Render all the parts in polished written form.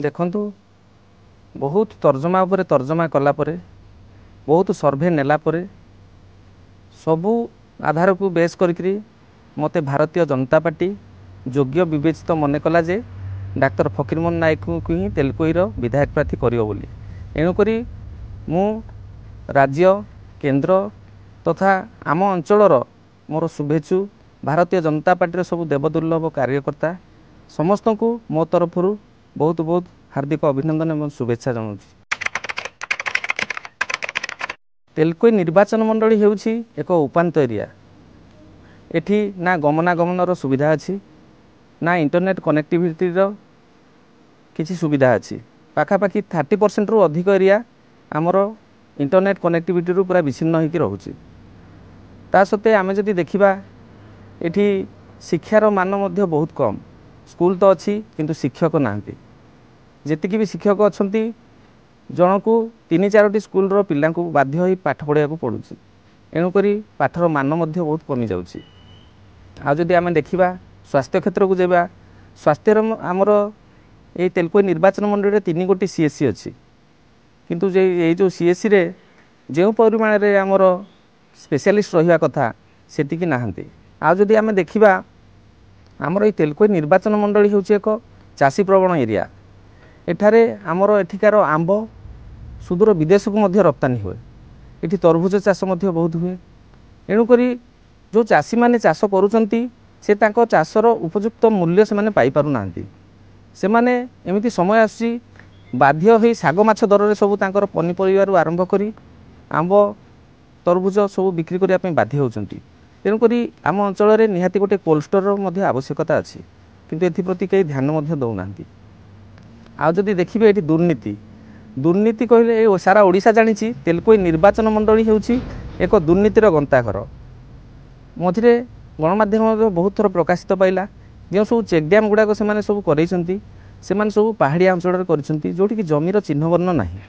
देखंतु बहुत तर्जमा उपरे तर्जमा कला परे बहुत सर्वे नेला परे सबू आधार को बेस करी मते भारतीय जनता पार्टी योग्य विवेचित मन कला जे डाक्टर फकीरमोहन नायक को ही तेलकोईर विधायक प्रार्थी करियो बोली। एणुक मु राज्य केंद्र तथा आम अंचलर मोर शुभेच्छु भारतीय जनता पार्टी सब देवदुर्लभ कार्यकर्ता समस्त को मो तरफ बहुत बहुत हार्दिक अभिनंदन एवं शुभेच्छा जनाऊँ। तेलकोई निर्वाचन मंडली हेउछि एक उपांत एरिया। एठी ना गमनागमन सुविधा अच्छी ना इंटरनेट कनेक्टिविटी किसी सुविधा अच्छी। पाखापाखि 30% रु अधिक एरिया आमर इंटरनेट कनेक्टिविटी पूरा विच्छिन्न होकर रोचे। ता सत्वे आमे जदि देखिबा एठी शिक्षार मान मध्य बहुत कम। स्कूल तो अच्छी किंतु शिक्षक नाहंती। जेतिकी भी शिक्षक अच्छी जन को 3-4टी स्कूल पिला बाध्य हो पाठ पढ़ा पड़ुछि। एणुकरी पाठर मान मध्य बहुत कमी जाउछि। आ जदि आमे देखिबा स्वास्थ्य क्षेत्र को जेबा स्वास्थ्य आमर ये तेलकोई निर्वाचन मंडली 3 गोटी सीएससी अच्छी किंतु जो सीएससी रे जो परिमाण रे आमर स्पेशलिस्ट रहिवा कथा सेतिकी नाहंती। आ जदि आमे देखिबा आमर ये तेलकोई निर्वाचन मंडली होछि एक चाषी प्रवण एरिया। एठारे आमर एठिकार आंब सुदूर विदेश को मध्य रप्तानी हुए। एठी तरभुज चाष मध्य बहुत हुए। एणुकरी जो चाषी माने चाष करूचंती से तांको चाषर उपयुक्त मूल्य से माने पाई पारु नांती। से माने एमिति समय आसी बाध्य होई साग माछ दर रे सब तांकर पनिपरिवार आरंभ करी आंब तरभुज सब बिक्री करिया पे बाध्य होचंती। तेणुकरी आम अंचल रे निहाती गोटे कोल्ड स्टोर मध्य आवश्यकता अछि किंतु एथि प्रति कई ध्यान मध्य दउ नांती। आ जदि देखिबे एठी दुर्नीति कहले ए सारा ओडिशा जानिछि तेलकोई निर्वाचन मंडली हेउछि एक दुर्नीतिर गंताघर। मझिरे गणमाध्यम बहुत थर प्रकाशित पाइला जो सब चेक डैम गुड़ाक से माने सब करैछंती से माने सब पहाड़िया अंचल रे करछंती जोठी कि जमीर चिन्ह वर्ण नाही।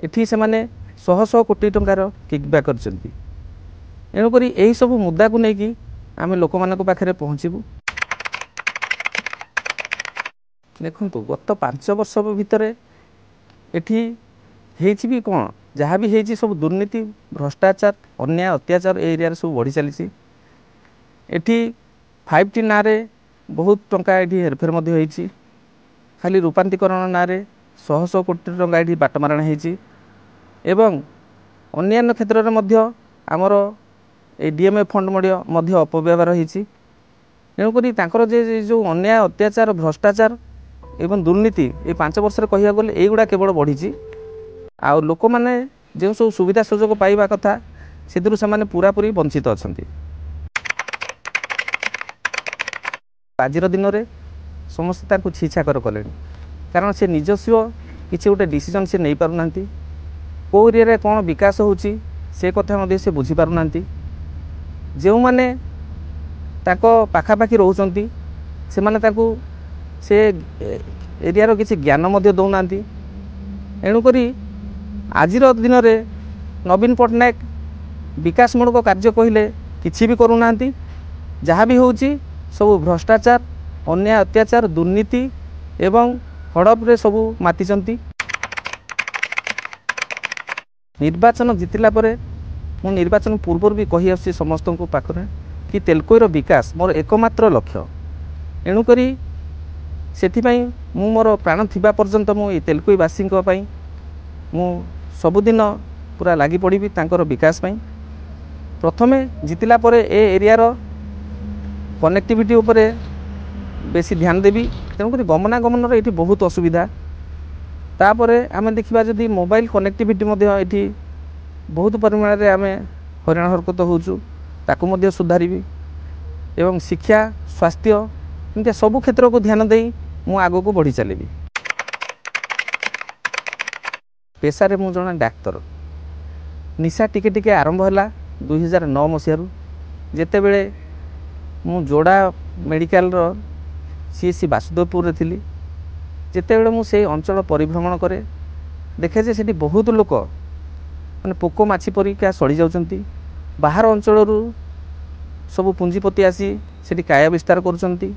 एठी से माने 100 कोटी टंकार किकबैक करछंती। एणुकरी एही सब मुद्दा को लेकिन आम लोक मान पाखे पहुँचबू। देखु गत 5 वर्ष भितर एठी हेछि भी कौन जहाँ भी हेछि सब दुर्नीति भ्रष्टाचार अन्याय अत्याचार एरिया सब बढ़ी चली। एठी 5T ना रे बहुत टंका एठी हेरफेर मध्य होइछि। खाली रूपांतरीकरण ना रे 100 कोटी टंका एठी बाटमारणा हेछि एवं अन्यान्य क्षेत्र में मध्य आमर ए डीएमए फंड मध्य अपव्यवहार होइछि। एणुकरी तांकर जे जो अन्याय अत्याचार भ्रष्टाचार एवं दुर्नीति ये 5 वर्ष कहया गले एगुड़ा केवल बढ़ी। आ लोक माने जो सब सुविधा सुजोग पाइबा कथा से माने पूरापूरी वंचित अछंती। आजिर दिन में समस्त तांको छीछाकर कले कारण से निजस्व किसी गोटे डिसीजन से नहीं पारु नांती। को एरिया रे कौन विकास होउची से कथा मध्य से बुझी पारु नांती। जो माने ताको पाखापाखि रोचंती से माने ताको से एरिया रो किसी ज्ञान मध्य दौ नांती। एणुकरी आजिर दिन में नवीन पट्टनायक विकासमूलक कार्य कहले किछि भी करू नांती। जहाँ भी होउची सब भ्रष्टाचार अन्याय अत्याचार दुर्नीति एवं हड़प रे सब मातिचंती। निर्वाचन जितिला परे मु निर्वाचन पूर्व भी कही आसी समस्त को पाखरे कि तेलकोईर विकास मोर एकमात्र लक्ष्य। एणुकरी सेथिपाई मु मोर प्राण थिबा पर्यंत मु ए तेलकोईवासी मु सबुदिन पूरा लगी पड़ी तांकर विकास पाई। प्रथमे जितिला परे ए एरिया रो कनेक्टिविटी उपरे बेसी ध्यान देवी। तेणुक गमनागमन ये बहुत असुविधा। तापरे आमे देखिबा जदि मोबाइल कनेक्टिविटी मध्य ये बहुत परिमाण रे आमे हरियाणा हरकत होचु ताकू मध्य सुधारिबी एवं शिक्षा स्वास्थ्य एमती सबु क्षेत्र को ध्यान देई मु आगो को बढ़ी चलेबी। पेशा रे मु जणा डाक्तर। निशा टिके टिके आरंभ होला 2009 मसीहारू जेते बेले मु जोड़ा मेडिकल रो सीएससी बासुदेवपुर रे थिली। जेते बेले मु से अंचल परिभ्रमण करे देखे जे सेठी बहुत लोक माने पोको माछी परिका सड़ी जाउचंती। बाहर अंचल सब पुंजीपति आसी सेठी काया विस्तार करुचंती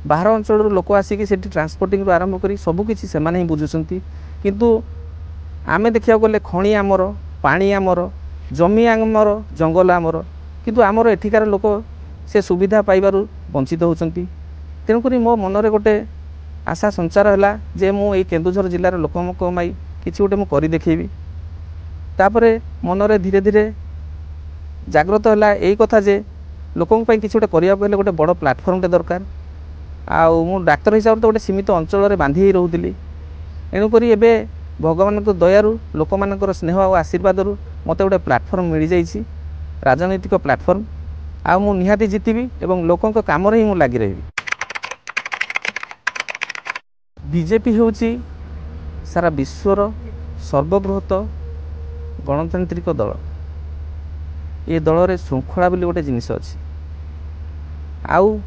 बाहर अंचल लोक आसिक से ट्रांसपोर्टिंग आरंभ कर सबकि से ही बुझुंट किंतु आमे देखा गले खणी आमर पानी आमर जमी आमर जंगल आमर किंतु आमर एठिकार लोक से सुविधा पाइबार वंचित होती। तेणुक मो मनरे गोटे आशा संचार है जे मु केन्दुझर जिलार लोक कि गोटे मुझे देखी तापरे मनरे धीरे धीरे जागृत है यही कथा जे लोकों किसी गोटे करने गोटे बड़ प्लाटफर्मटे दरकार। आउ डाक्तर हिसाब से गोटे सीमित अंचल बांधि रोली एणुक भगवान दयारू लोक मान स्नेह और आशीर्वाद मत गोटे प्लाटफर्म मिल जाइए राजनैतिक प्लाटफर्म आ मु निहाती जीतबी एवं लोकों काम ही मुझे लगी रही। बीजेपी हूँ सारा विश्वर सर्वबृहत गणतांत्रिक दल। ये दलर श्रृंखला बोली गोटे जिनिस अच्छी आउ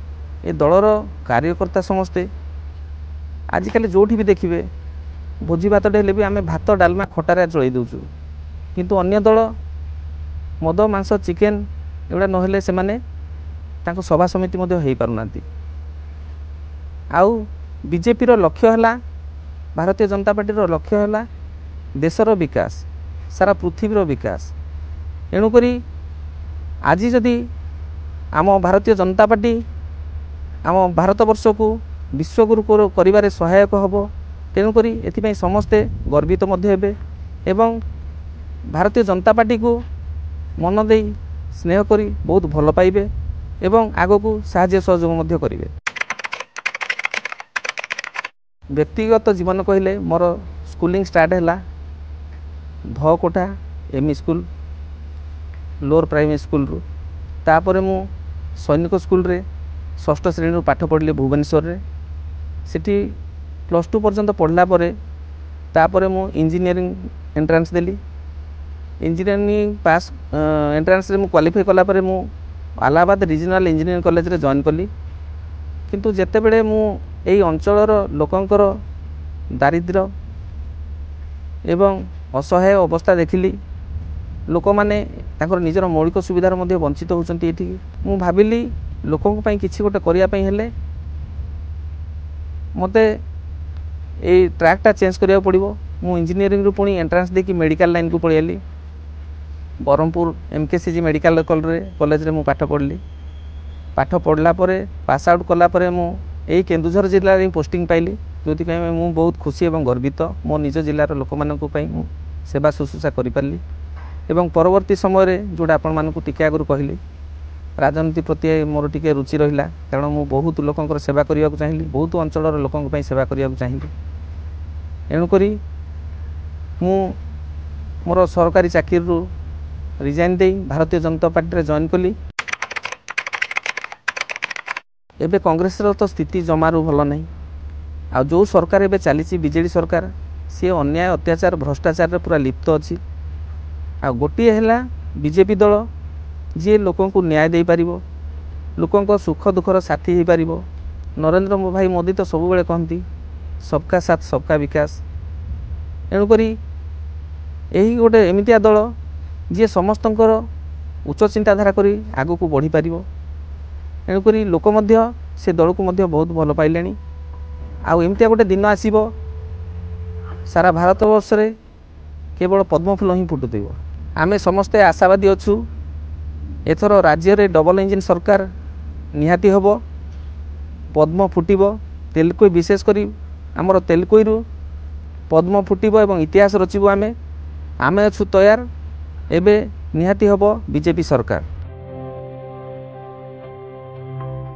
ए दलर कार्यकर्ता समस्ते आजिकल जोठी भी देखिए भोजी भात हेले भी आम भात डालमा खटारे चलई दूचु किंतु अन्य दल मद मांस चिकेन एगुड़ा नहेले से माने तांको सभा समिति हो पारना। आउ बीजेपी रो लक्ष्य है भारतीय जनता पार्टी रो लक्ष्य है देशर विकास सारा पृथ्वीर विकास। एणुक आज जदि आम भारतीय जनता पार्टी आम भारत वर्ष को विश्वगुरु कर सहायक हम तेणुक एथि समस्ते गर्वित हेबे एवं भारतीय जनता पार्टी को मन दे स्नेह करी बहुत भल पाइबे एवं आग को साहाय्य सहयोग करेंगे। व्यक्तिगत जीवन कहले मोर स्कूलिंग स्टार्ट है Dhakota ME school lower primary school रु तापर मु सैनिक स्कूल रे षष्ठ श्रेणी पाठ पढ़ी भुवनेश्वर रे सिटी +2 पर्यंत पढ़ला तापर मु इंजीनियरिंग एंट्रांस देली इंजीनियरिंग पास एंट्रांस रे मु क्वालिफाई कला परे मु इलाहाबाद रीजनल इंजीनियरिंग कॉलेज रे जॉइन कली किंतु जेते बेले मु एई अंचलर लोकंकर दारिद्र्य एवं असहाय अवस्था देखिली लोक माने तांकर निजर मौलिक सुविधार मध्य वंचित होउचंती एठी मु भाबिली लोकों पई किछि गोटे करिया पई हेले मते ए ट्रैकटा चेंज करिया पड़िबो। मु इंजीनियरिंग रु पुणी एंट्रांस देकी मेडिकल लाइन को पळेली बरहमपुर एमकेसीजी मेडिकल कॉलेज रे मु पाठ पढ़ली पाठ पढ़ला परे पास आउट कला परे मु एई केन्दुझर जिल्ला रे पोस्टिंग पाइली जोथि पई मु बहुत खुशी एवं गर्वित मो निज जिल्लार लोक मानकु पई मु सेवा शुश्रूषा करि पारली एवं परवर्ती समय रे जोडा आपण मानकु टिके आगुर कहली राजनीति प्रति मोर टिके रुचि रहिला कारण मु बहुत लोकंकर सेवा करिया को चाहिली बहुत अंचलर लोकंक पई सेवा करिया को चाहिली एणु करी मु मोर सरकारी चाकरी रु रिजाइन दे भारतीय जनता पार्टी रे जॉइन कली। एबे कांग्रेस रो तो स्थिति जमारू भल नहीं आ जो सरकार एबे चली बीजेडी सरकार सी अन्याय अत्याचार भ्रष्टाचार रे पूरा लिप्त अच्छी आ गोटे है बीजेपी दल जी लोकों को न्याय दे पारिबो लोकों को सुख दुखर साथी हो पारिबो। नरेंद्र भाई मोदी तो सब बेले कहती सबका साथ सबका विकास एणुक यही गोटे एमितिया दल जी समस्तंकर उच्च चिंताधारा करी आगु को बढ़ी पारिबो एणुक लोक मध्य से दल को मध्य बहुत भल पाइले आउ एमितिया गोटे दिन आसीबो सारा भारत वर्ष रे केवल पद्मफूल ही फुटुथिबो। आमे समस्ते आशावादी अच्छु एथर राज्य रे डबल इंजिन सरकार निहाती हबो पद्म फुटिबो तेलुगु विशेष करी आमर तेलुगु रु पद्म फुटिबो एवं इतिहास रचिबो आमे अच्छु तैयार एबे निहाती हबो बीजेपी सरकार।